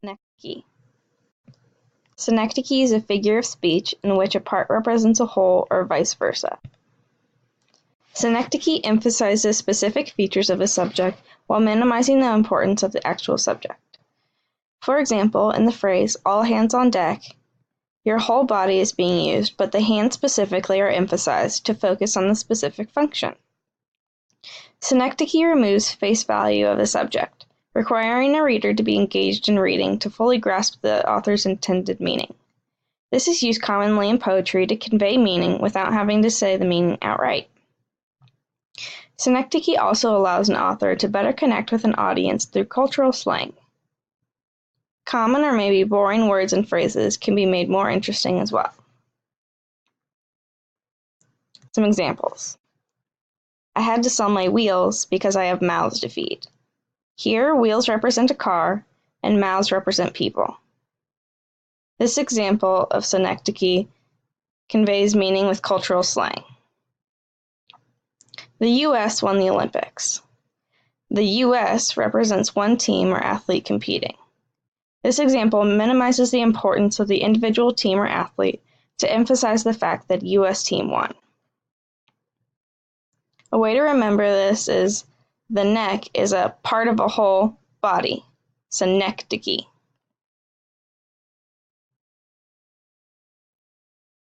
Synecdoche. Synecdoche is a figure of speech in which a part represents a whole or vice versa. Synecdoche emphasizes specific features of a subject while minimizing the importance of the actual subject. For example, in the phrase, "all hands on deck," your whole body is being used, but the hands specifically are emphasized to focus on the specific function. Synecdoche removes face value of the subject, requiring a reader to be engaged in reading to fully grasp the author's intended meaning. This is used commonly in poetry to convey meaning without having to say the meaning outright. Synecdoche also allows an author to better connect with an audience through cultural slang. Common or maybe boring words and phrases can be made more interesting as well. Some examples. I had to sell my wheels because I have mouths to feed. Here, wheels represent a car and mouths represent people. This example of synecdoche conveys meaning with cultural slang. The U.S. won the Olympics. The U.S. represents one team or athlete competing. This example minimizes the importance of the individual team or athlete to emphasize the fact that U.S. team won. A way to remember this is the neck is a part of a whole body, synecdoche.